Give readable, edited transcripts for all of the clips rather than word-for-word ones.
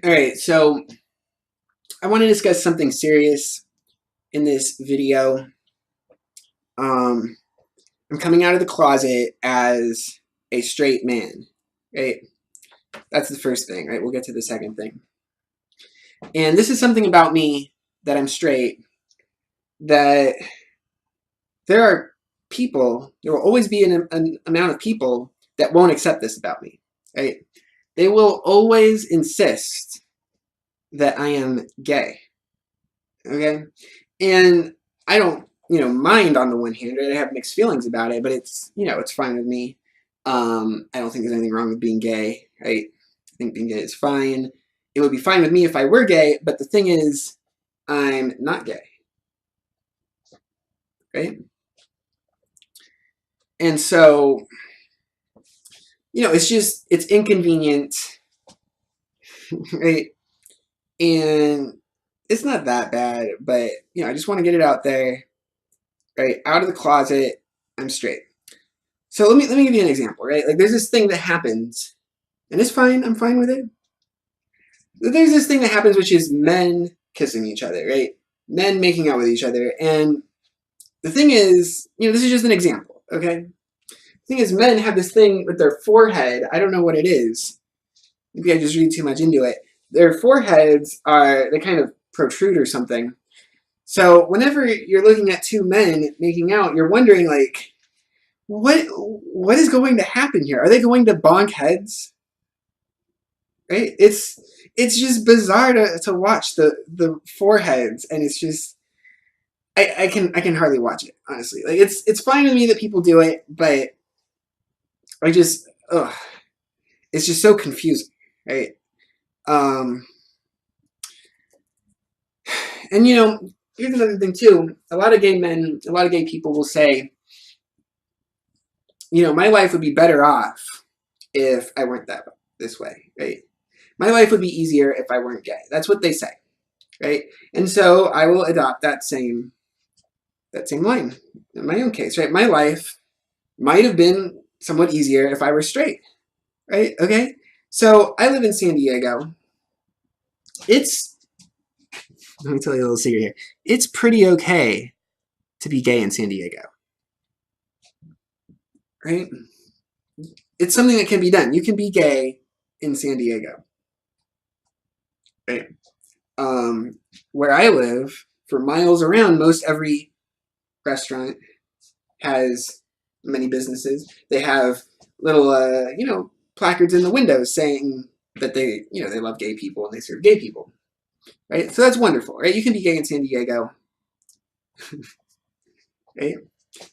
All right, so I want to discuss something serious in this video. I'm coming out of the closet as a straight man, right? That's the first thing, right? We'll get to the second thing. And this is something about me that I'm straight, that there are people, there will always be an amount of people that won't accept this about me, right? They will always insist that I am gay, okay? And I don't, mind on the one hand, right? I have mixed feelings about it, but it's, it's fine with me. I don't think there's anything wrong with being gay, right? I think being gay is fine. It would be fine with me if I were gay, but the thing is, I'm not gay, right? And so, it's inconvenient, right? And it's not that bad, but, I just want to get it out there, right? Out of the closet, I'm straight. So let me give you an example, right? Like there's this thing that happens, and it's fine, I'm fine with it. There's this thing that happens, which is men kissing each other, right? Men making out with each other. And the thing is, this is just an example, okay? The thing is, men have this thing with their forehead. I don't know what it is. Maybe I just read too much into it. Their foreheads they kind of protrude or something. So whenever you're looking at two men making out, you're wondering, like, what is going to happen here? Are they going to bonk heads? Right? It's just bizarre to watch the foreheads, and it's just I can hardly watch it, honestly. Like it's fine with me that people do it, but I just it's just so confusing, right? And here's another thing too. A lot of gay people will say, my life would be better off if I weren't this way, right? My life would be easier if I weren't gay. That's what they say, right? And so I will adopt that same line in my own case, right? My life might have been somewhat easier if I were straight, right? Okay? So I live in San Diego. Let me tell you a little secret here. It's pretty okay to be gay in San Diego, right? It's something that can be done. You can be gay in San Diego, right? Where I live, for miles around, most every restaurant has many businesses. They have little, placards in the windows saying that they love gay people and they serve gay people, right? So that's wonderful, right? You can be gay in San Diego, right?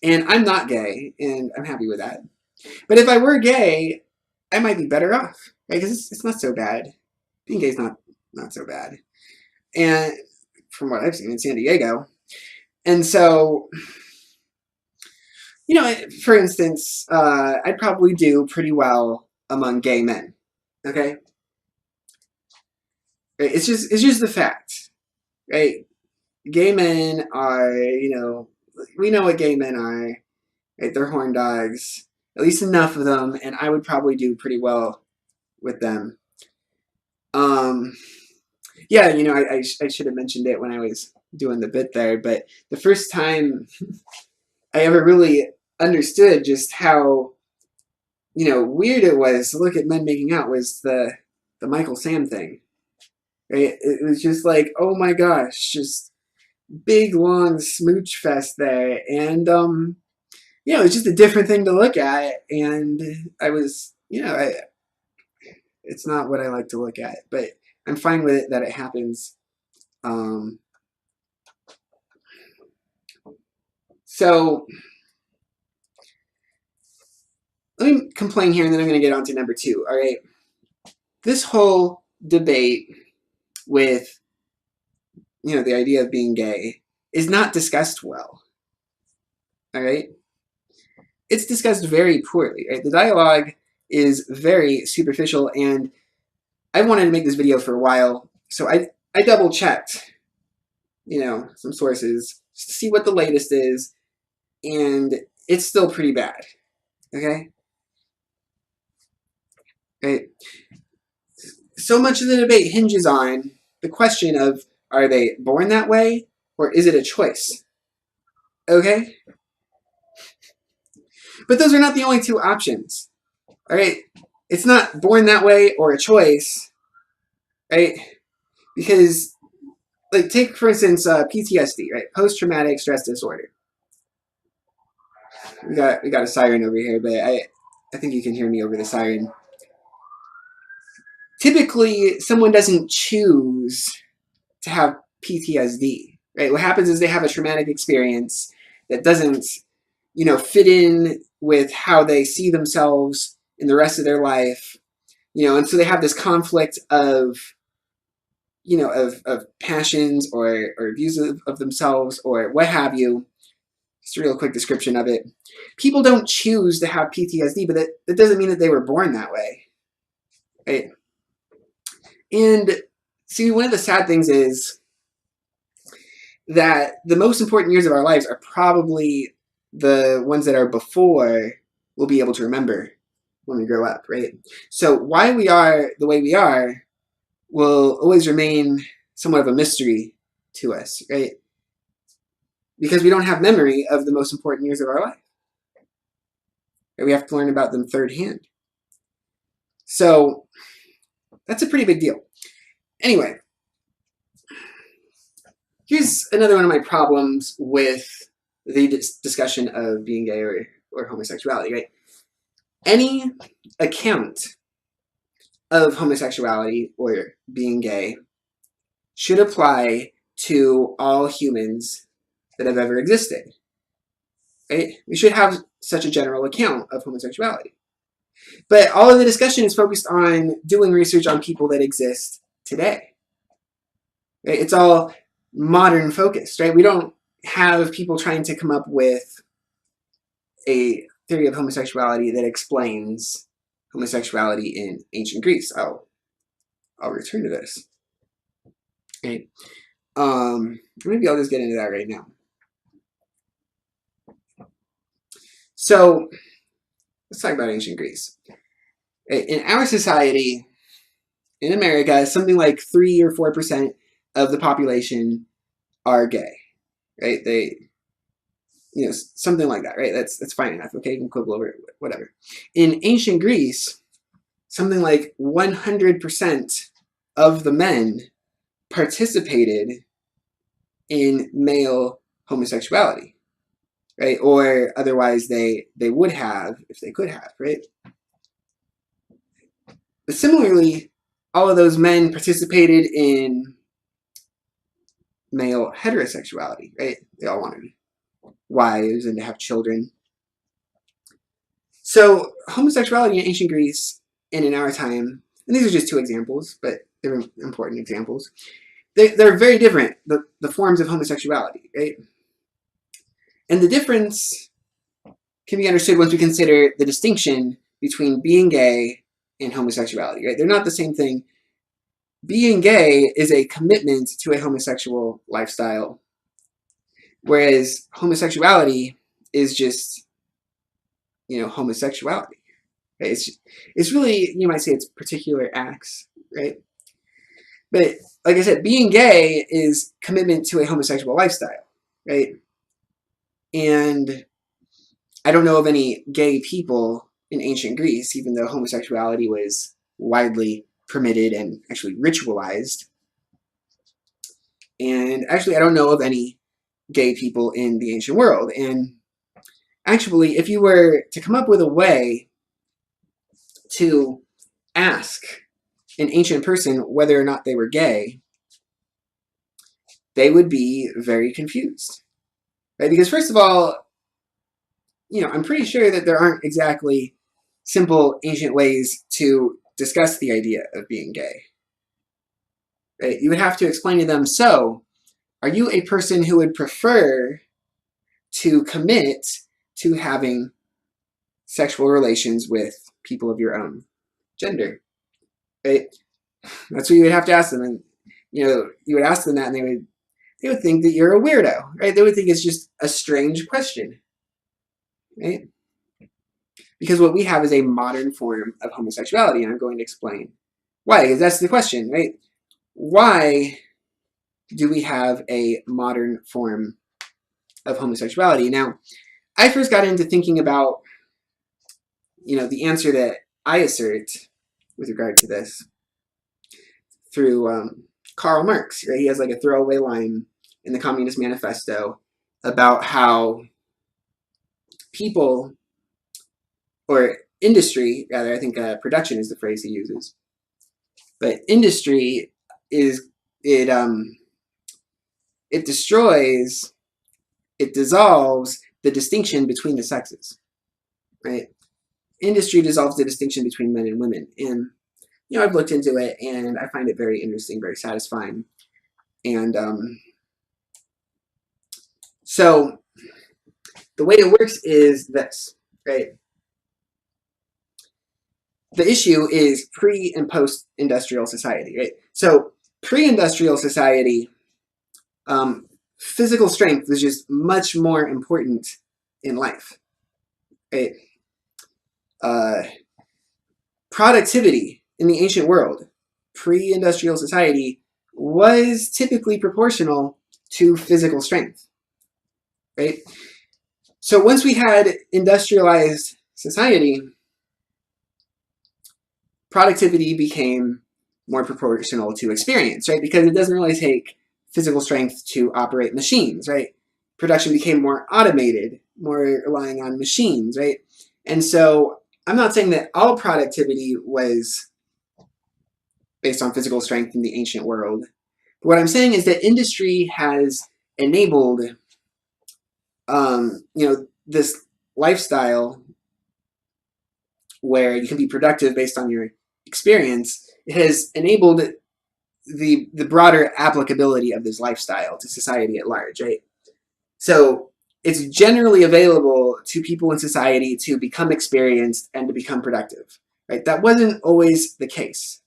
And I'm not gay, and I'm happy with that. But if I were gay, I might be better off, right? Because it's not so bad. Being gay is not so bad, and from what I've seen in San Diego. And so, for instance, I'd probably do pretty well among gay men. Okay, right? It's just the fact, right? Gay men are, we know what gay men are, right? They're horn dogs, at least enough of them, and I would probably do pretty well with them. Yeah, I should have mentioned it when I was doing the bit there, but the first time I ever really understood just how, weird it was to look at men making out was the Michael Sam thing. Right? It was just like, oh my gosh, just big long smooch fest there, and it was just a different thing to look at, and I was, it's not what I like to look at, but I'm fine with it that it happens. So let me complain here, and then I'm going to get on to number 2. All right, this whole debate with the idea of being gay is not discussed well. All right, it's discussed very poorly. Right, the dialogue is very superficial, and I wanted to make this video for a while, so I double checked, some sources just to see what the latest is, and it's still pretty bad. Okay. Right. so much of the debate hinges on the question of, are they born that way or is it a choice? Okay? But those are not the only two options. All right? It's not born that way or a choice, right? Because, like, take for instance PTSD, right? Post-traumatic stress disorder. We got a siren over here, but I think you can hear me over the siren. Typically, someone doesn't choose to have PTSD, right? What happens is they have a traumatic experience that doesn't, fit in with how they see themselves in the rest of their life, and so they have this conflict of, of passions or views of themselves or what have you. Just a real quick description of it. People don't choose to have PTSD, but that doesn't mean that they were born that way, right? And see, one of the sad things is that the most important years of our lives are probably the ones that are before we'll be able to remember when we grow up, right? So why we are the way we are will always remain somewhat of a mystery to us, right? Because we don't have memory of the most important years of our life. Right? We have to learn about them third hand. So that's a pretty big deal. Anyway, here's another one of my problems with the discussion of being gay or homosexuality, right? Any account of homosexuality or being gay should apply to all humans that have ever existed, right? We should have such a general account of homosexuality. But all of the discussion is focused on doing research on people that exist today. Right? It's all modern focused, right? We don't have people trying to come up with a theory of homosexuality that explains homosexuality in ancient Greece. I'll return to this. Okay. Maybe I'll just get into that right now. So let's talk about ancient Greece. In our society, in America, something like 3 or 4% of the population are gay, right? Something like that, right? That's fine enough. Okay, you can quibble over it, whatever. In ancient Greece, something like 100% of the men participated in male homosexuality, right? Or otherwise they would have if they could have, right? But similarly, all of those men participated in male heterosexuality, right? They all wanted wives and to have children. So homosexuality in ancient Greece and in our time, and these are just two examples, but they're important examples. They're very different, the forms of homosexuality, right? And the difference can be understood once we consider the distinction between being gay and homosexuality, right? They're not the same thing. Being gay is a commitment to a homosexual lifestyle, whereas homosexuality is just, homosexuality. Right? It's really, you might say it's particular acts, right? But like I said, being gay is commitment to a homosexual lifestyle, right? And I don't know of any gay people in ancient Greece, even though homosexuality was widely permitted and actually ritualized. And actually, I don't know of any gay people in the ancient world. And actually, if you were to come up with a way to ask an ancient person whether or not they were gay, they would be very confused, right? Because first of all, I'm pretty sure that there aren't exactly simple ancient ways to discuss the idea of being gay, right? You would have to explain to them, so, are you a person who would prefer to commit to having sexual relations with people of your own gender, right? That's what you would have to ask them. And, you would ask them that and they would think that you're a weirdo, right? They would think it's just a strange question, right? Because what we have is a modern form of homosexuality, and I'm going to explain Why? Because that's the question, right? Why do we have a modern form of homosexuality? Now, I first got into thinking about, the answer that I assert with regard to this through Karl Marx, right? He has like a throwaway line in the Communist Manifesto about how people, or industry, rather, I think production is the phrase he uses, but industry is, it destroys, it dissolves the distinction between the sexes, right? Industry dissolves the distinction between men and women. And, I've looked into it and I find it very interesting, very satisfying. And so the way it works is this, right? The issue is pre and post industrial society, right? So pre-industrial society, physical strength was just much more important in life, right? Productivity in the ancient world, pre-industrial society, was typically proportional to physical strength, right? So once we had industrialized society, productivity became more proportional to experience, right? Because it doesn't really take physical strength to operate machines, right? Production became more automated, more relying on machines, right? And so I'm not saying that all productivity was based on physical strength in the ancient world. But what I'm saying is that industry has enabled, this lifestyle where you can be productive based on your experience. It has enabled the broader applicability of this lifestyle to society at large, right? So it's generally available to people in society to become experienced and to become productive, right? That wasn't always the case,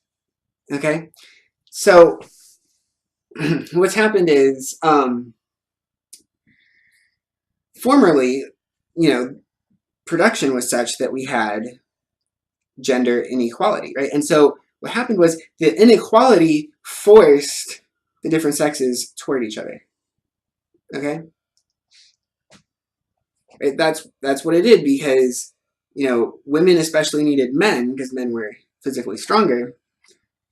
okay? So what's happened is, formerly, production was such that we had gender inequality, right? And so what happened was the inequality forced the different sexes toward each other, okay? Right? That's what it did, because, women especially needed men because men were physically stronger,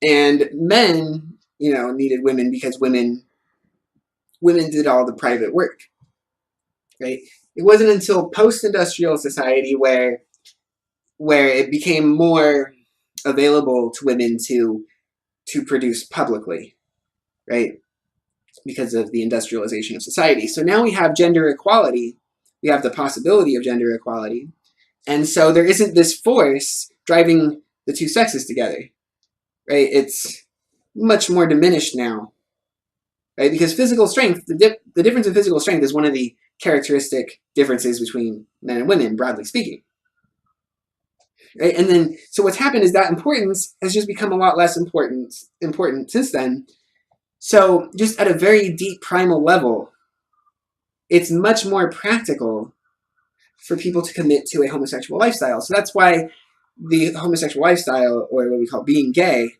and men, needed women because women did all the private work, right? It wasn't until post-industrial society where it became more available to women to produce publicly, right? Because of the industrialization of society. So now we have gender equality. We have the possibility of gender equality. And so there isn't this force driving the two sexes together, right? It's much more diminished now, right? Because physical strength, the difference in physical strength is one of the characteristic differences between men and women, broadly speaking. Right? And then, so what's happened is that importance has just become a lot less important since then. So just at a very deep primal level, it's much more practical for people to commit to a homosexual lifestyle. So that's why the homosexual lifestyle, or what we call being gay,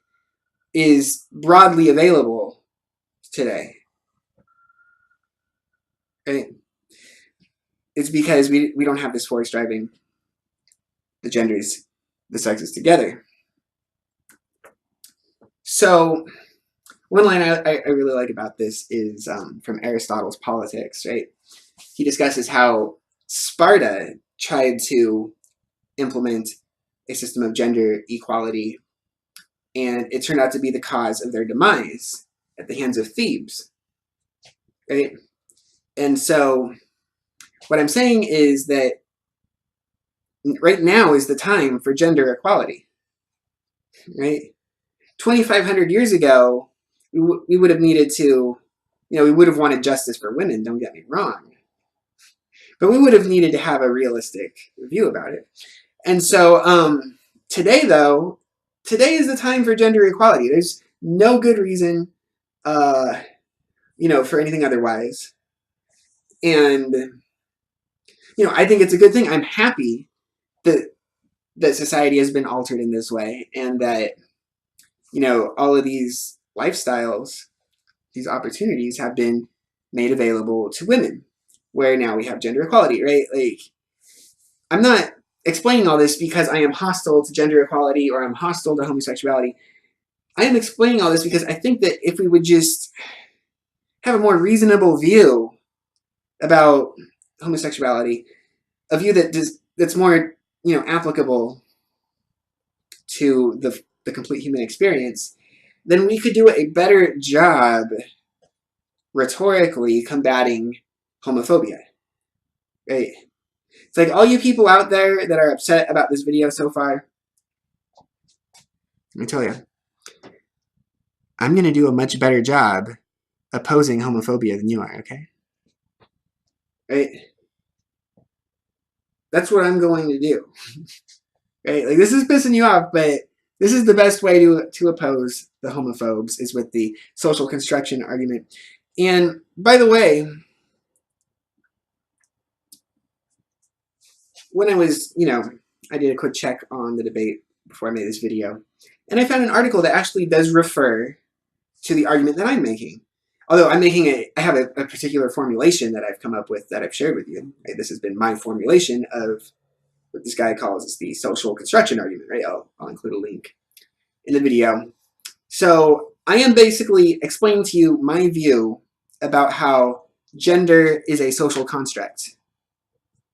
is broadly available today. Right? It's because we don't have this force driving the sexes together. So one line I really like about this is from Aristotle's Politics, right? He discusses how Sparta tried to implement a system of gender equality, and it turned out to be the cause of their demise at the hands of Thebes, right? And so what I'm saying is that right now is the time for gender equality, right? 2,500 years ago, we would have needed to, we would have wanted justice for women, don't get me wrong. But we would have needed to have a realistic view about it. And so today, though, today is the time for gender equality. There's no good reason, for anything otherwise. And, I think it's a good thing. I'm happy that society has been altered in this way, and that all of these lifestyles, these opportunities have been made available to women, where now we have gender equality, right? Like, I'm not explaining all this because I am hostile to gender equality or I'm hostile to homosexuality. I am explaining all this because I think that if we would just have a more reasonable view about homosexuality, a view that's more applicable to the complete human experience, then we could do a better job rhetorically combating homophobia. Right? It's like all you people out there that are upset about this video so far, let me tell you, I'm going to do a much better job opposing homophobia than you are, okay? Right? That's what I'm going to do. Right? Like, this is pissing you off, but this is the best way to oppose the homophobes, is with the social construction argument. And by the way, when I was, I did a quick check on the debate before I made this video, and I found an article that actually does refer to the argument that I'm making. Although I have a particular formulation that I've come up with that I've shared with you. Right? This has been my formulation of what this guy calls the social construction argument, right? I'll include a link in the video. So I am basically explaining to you my view about how gender is a social construct.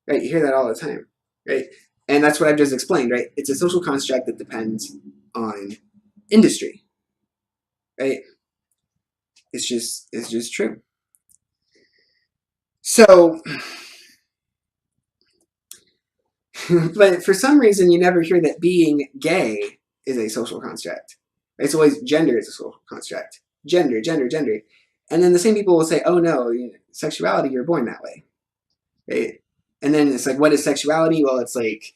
Right? You hear that all the time, right? And that's what I've just explained, right? It's a social construct that depends on industry, right? It's just true. So, but for some reason, you never hear that being gay is a social construct. It's always gender is a social construct. Gender, gender, gender. And then the same people will say, oh no, sexuality, you're born that way. Right? And then it's like, what is sexuality? Well, it's like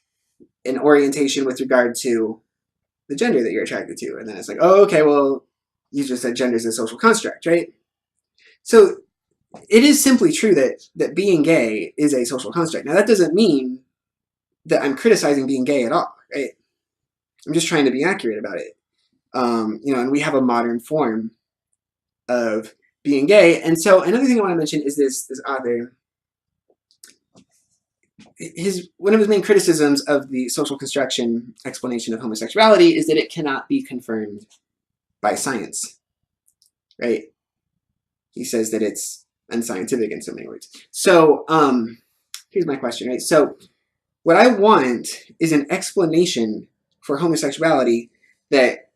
an orientation with regard to the gender that you're attracted to. And then it's like, oh, okay, well, you just said gender is a social construct, right? So it is simply true that being gay is a social construct. Now, that doesn't mean that I'm criticizing being gay at all, right? I'm just trying to be accurate about it. And we have a modern form of being gay. And so another thing I want to mention is this author. One of his main criticisms of the social construction explanation of homosexuality is that it cannot be confirmed by science, right? He says that it's unscientific in so many words. So here's my question, right? So what I want is an explanation for homosexuality that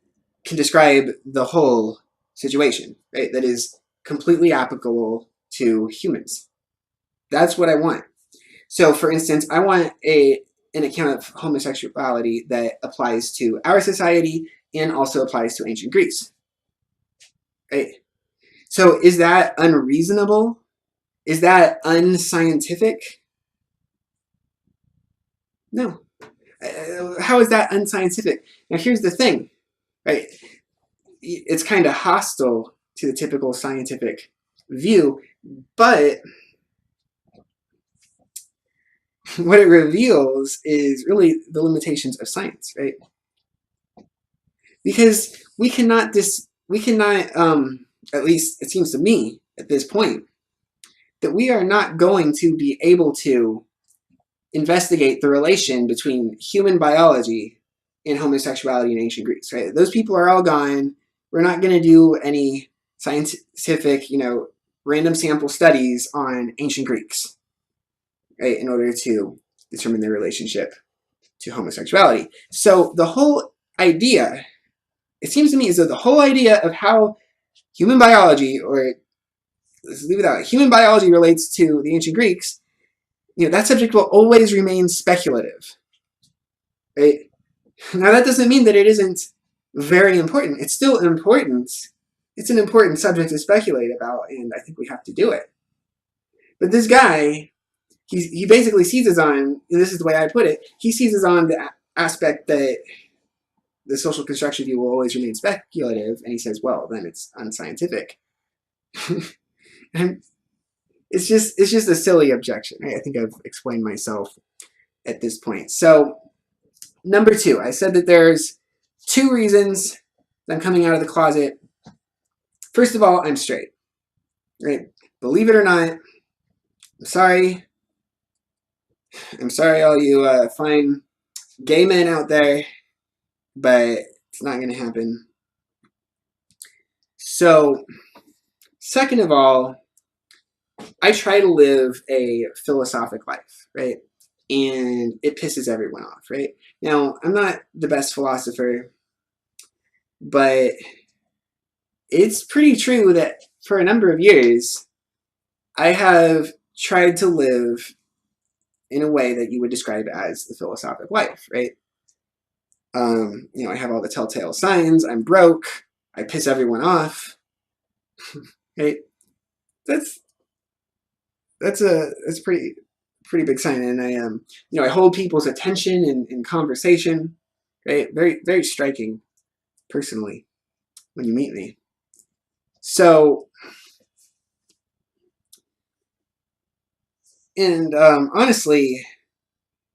can describe the whole situation, right? That is completely applicable to humans. That's what I want. So, for instance, I want an account of homosexuality that applies to our society and also applies to ancient Greece. Right? So, is that unreasonable? Is that unscientific? No. How is that unscientific? Now, here's the thing, right? It's kind of hostile to the typical scientific view, but what it reveals is really the limitations of science, right? Because we cannot, at least it seems to me at this point, that we are not going to be able to investigate the relation between human biology and homosexuality in ancient Greece, right? Those people are all gone. We're not going to do any scientific, random sample studies on ancient Greeks, right, in order to determine their relationship to homosexuality. So the whole idea, it seems to me as though the whole idea of how human biology, or let's leave it out, human biology relates to the ancient Greeks, that subject will always remain speculative, right? Now that doesn't mean that it isn't very important. It's still important. It's an important subject to speculate about, and I think we have to do it. But this guy, he basically seizes on, and this is the way I put it, he seizes on the aspect that the social construction view will always remain speculative, and he says, well, then it's unscientific. And it's just a silly objection. Right? I think I've explained myself at this point. So, number 2, I said that there's 2 reasons I'm coming out of the closet. First of all, I'm straight, right? Believe it or not, I'm sorry. I'm sorry, all you fine gay men out there, but it's not going to happen. So, second of all, I try to live a philosophic life, right? And it pisses everyone off, right? Now, I'm not the best philosopher, but it's pretty true that for a number of years, I have tried to live in a way that you would describe as the philosophic life, right? I have all the telltale signs. I'm broke. I piss everyone off, right? That's pretty big sign, and I hold people's attention in conversation, right? Very very striking, personally, when you meet me. So, and honestly,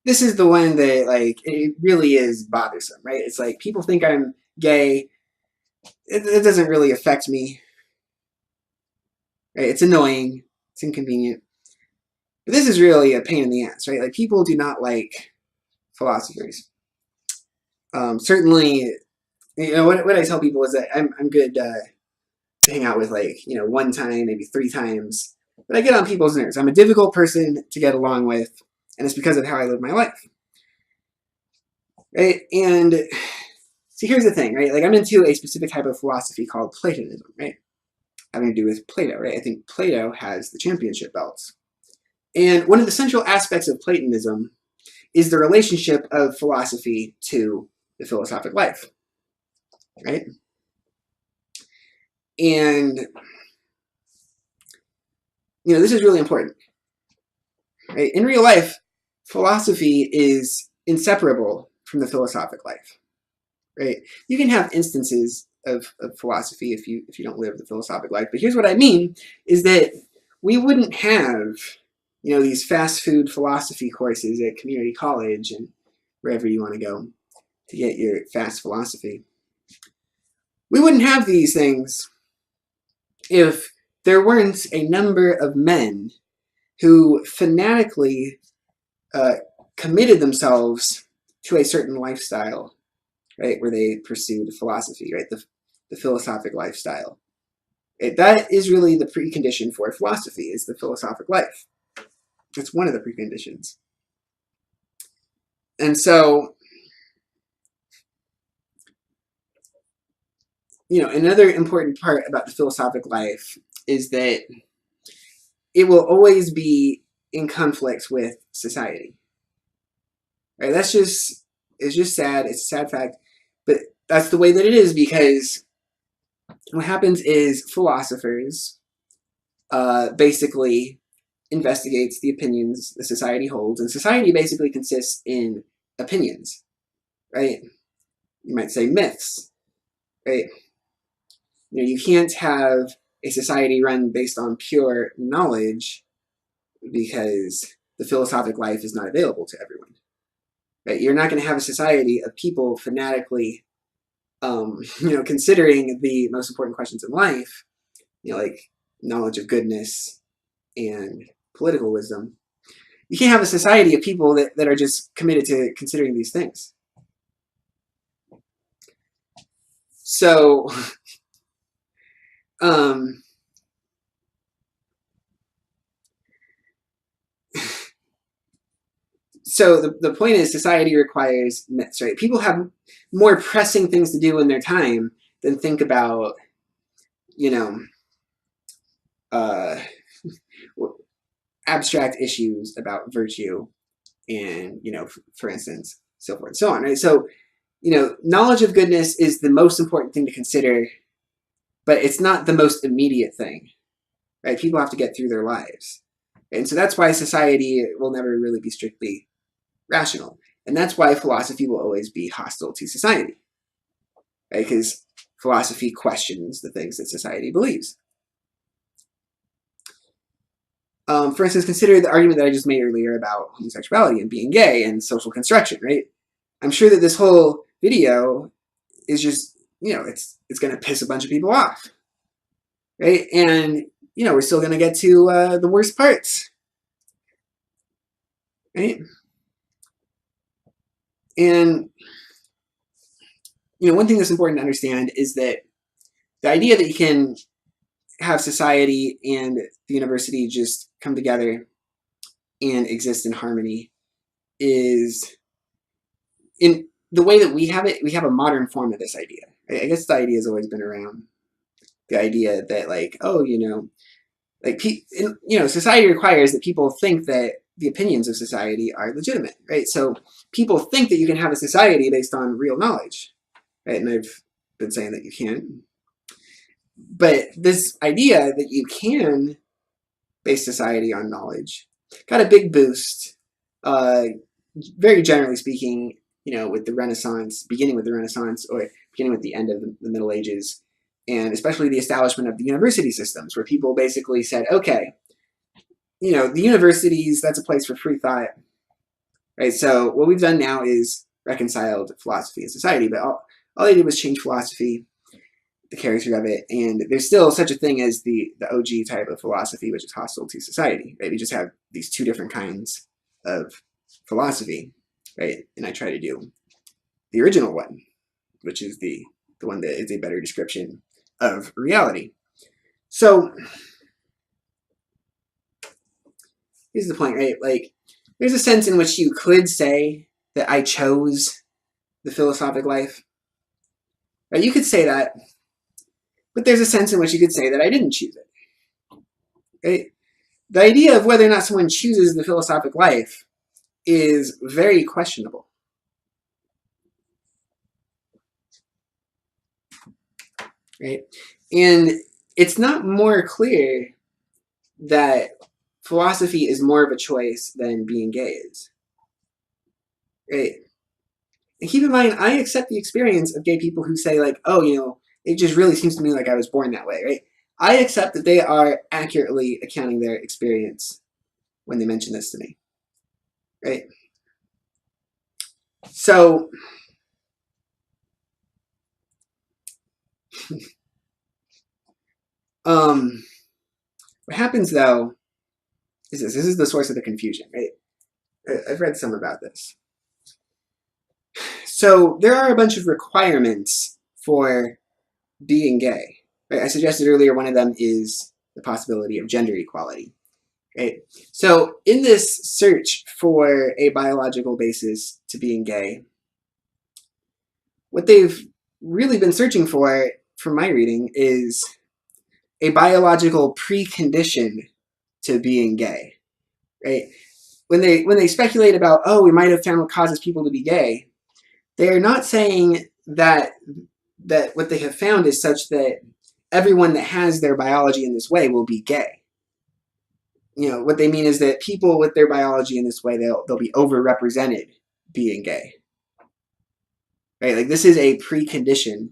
this is the one that it really is bothersome, right? It's like people think I'm gay. It doesn't really affect me, right? It's annoying. It's inconvenient. But this is really a pain in the ass, right? Like, people do not like philosophers. Certainly, what I tell people is that I'm good to hang out with, one time, maybe 3 times. But I get on people's nerves. I'm a difficult person to get along with, and it's because of how I live my life. Right? And see, here's the thing, right? Like, I'm into a specific type of philosophy called Platonism, right? Having to do with Plato, right? I think Plato has the championship belts. And one of the central aspects of Platonism is the relationship of philosophy to the philosophic life, right? And, this is really important, right? In real life, philosophy is inseparable from the philosophic life, right? You can have instances of philosophy if you don't live the philosophic life. But here's what I mean, is that we wouldn't have, these fast food philosophy courses at community college and wherever you want to go to get your fast philosophy. We wouldn't have these things if there weren't a number of men who fanatically committed themselves to a certain lifestyle, right, where they pursued philosophy, right, the philosophic lifestyle. Right? That is really the precondition for philosophy, is the philosophic life. It's one of the preconditions. And so, another important part about the philosophic life is that it will always be in conflict with society. Right? It's just sad. It's a sad fact. But that's the way that it is, because what happens is philosophers basically investigates the opinions the society holds, and society basically consists in opinions, right? You might say myths, right? You can't have a society run based on pure knowledge, because the philosophic life is not available to everyone. Right? You're not going to have a society of people fanatically, considering the most important questions in life, like knowledge of goodness and political wisdom. You can't have a society of people that are just committed to considering these things. So, so the point is, society requires myths, right? People have more pressing things to do in their time than think about, abstract issues about virtue and, for instance, so forth and so on, right? So, knowledge of goodness is the most important thing to consider, but it's not the most immediate thing, right? People have to get through their lives. And so that's why society will never really be strictly rational. And that's why philosophy will always be hostile to society, right? Because philosophy questions the things that society believes. For instance, consider the argument that I just made earlier about homosexuality and being gay and social construction, right? I'm sure that this whole video is just it's going to piss a bunch of people off, right? And we're still going to get to the worst parts, right? And one thing that's important to understand is that the idea that you can have society and the university just come together and exist in harmony is, in the way that we have it, we have a modern form of this idea. I guess the idea has always been around. The idea that society requires that people think that the opinions of society are legitimate, right? So people think that you can have a society based on real knowledge, right? And I've been saying that you can't. But this idea that you can base society on knowledge got a big boost, very generally speaking, with the Renaissance, beginning with the Renaissance, or beginning with the end of the Middle Ages, and especially the establishment of the university systems, where people basically said, okay, the universities, that's a place for free thought, right? So what we've done now is reconciled philosophy and society, but all they did was change philosophy, the character of it, and there's still such a thing as the OG type of philosophy, which is hostile to society, right? We just have these two different kinds of philosophy, right? And I try to do the original one, which is the one that is a better description of reality. So here's the point, right? Like, there's a sense in which you could say that I chose the philosophic life, right? You could say that, but there's a sense in which you could say that I didn't choose it, right? The idea of whether or not someone chooses the philosophic life is very questionable. Right? And it's not more clear that philosophy is more of a choice than being gay is. Right? And keep in mind, I accept the experience of gay people who say, like, oh, it just really seems to me like I was born that way, right? I accept that they are accurately accounting their experience when they mention this to me, right? So, what happens though is this is the source of the confusion, right? I've read some about this. So there are a bunch of requirements for being gay. Right? I suggested earlier one of them is the possibility of gender equality. Right? So in this search for a biological basis to being gay, what they've really been searching for, from my reading, is a biological precondition to being gay. Right? When they speculate about, oh, we might have found what causes people to be gay, they're not saying that what they have found is such that everyone that has their biology in this way will be gay. What they mean is that people with their biology in this way, they'll be overrepresented being gay. Right? Like, this is a precondition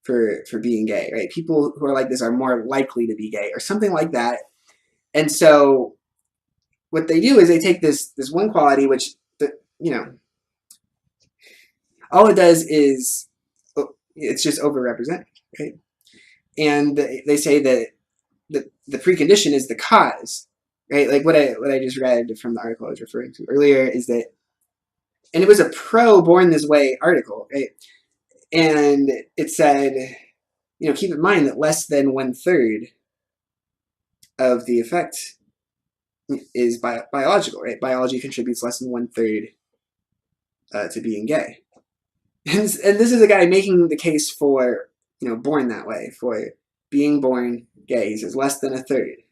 for being gay, right? People who are like this are more likely to be gay or something like that. And so what they do is they take this one quality, which, all it does is it's just overrepresented, right? And they say that the precondition is the cause, right? Like what I just read from the article I was referring to earlier is that, and it was a pro-born this way article, right? And it said, keep in mind that less than 1/3 of the effect is biological, right? Biology contributes less than 1/3 to being gay. And this is a guy making the case for, born that way, for being born gay. He says less than 1/3,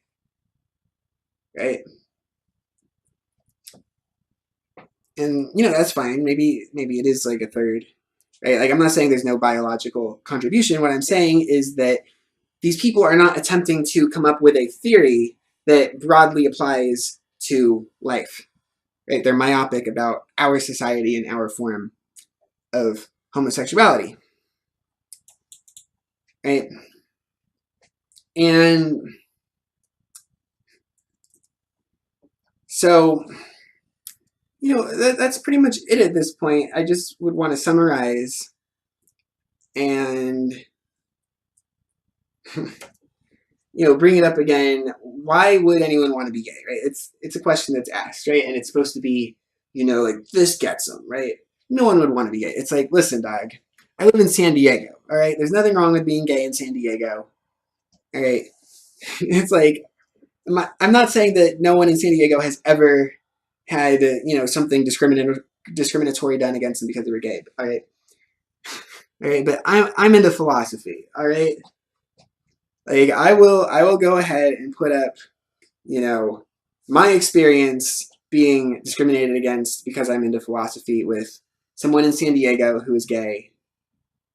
right? And, that's fine. Maybe it is like 1/3, right? Like, I'm not saying there's no biological contribution. What I'm saying is that these people are not attempting to come up with a theory that broadly applies to life, right? They're myopic about our society and our form of homosexuality, right? And so, that's pretty much it at this point. I just would want to summarize and bring it up again. Why would anyone want to be gay, right? It's a question that's asked, right? And it's supposed to be, like this gets them, right? No one would want to be gay. It's like, listen, dog, I live in San Diego, all right? There's nothing wrong with being gay in San Diego, all right? It's like, I'm not saying that no one in San Diego has ever had, something discriminatory done against them because they were gay, all right? All right, but I'm into philosophy, all right? Like I will go ahead and put up, my experience being discriminated against because I'm into philosophy with someone in San Diego who is gay,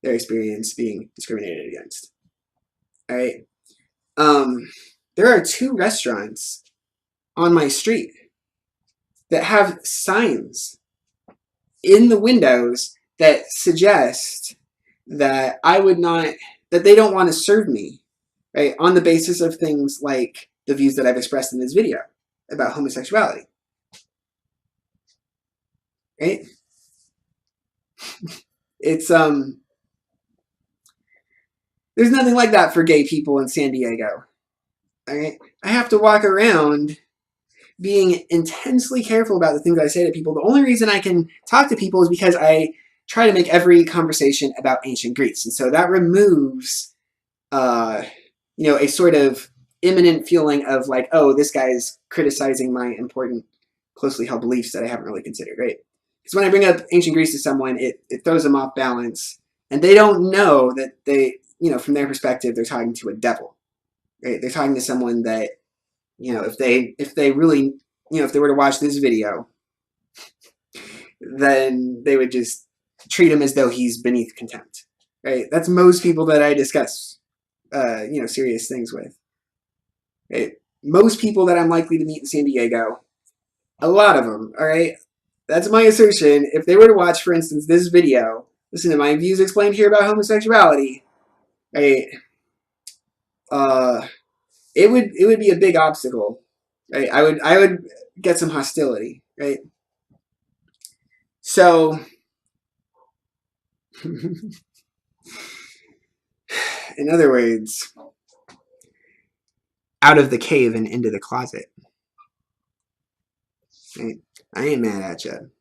their experience being discriminated against. All right. There are 2 restaurants on my street that have signs in the windows that suggest that that they don't want to serve me, right, on the basis of things like the views that I've expressed in this video about homosexuality, right? It's there's nothing like that for gay people in San Diego. All right, I have to walk around being intensely careful about the things I say to people. The only reason I can talk to people is because I try to make every conversation about ancient Greece, and so that removes, a sort of imminent feeling of like, oh, this guy's criticizing my important, closely held beliefs that I haven't really considered, right? Because when I bring up ancient Greece to someone, it throws them off balance, and they don't know that they, from their perspective, they're talking to a devil, right? They're talking to someone that, if they really, if they were to watch this video, then they would just treat him as though he's beneath contempt, right? That's most people that I discuss, serious things with. Right? Most people that I'm likely to meet in San Diego, a lot of them, all right? That's my assertion. If they were to watch, for instance, this video, listen to my views explained here about homosexuality, right? It would be a big obstacle, right? I would get some hostility, right? So, in other words, out of the cave and into the closet. Right? I ain't mad at you.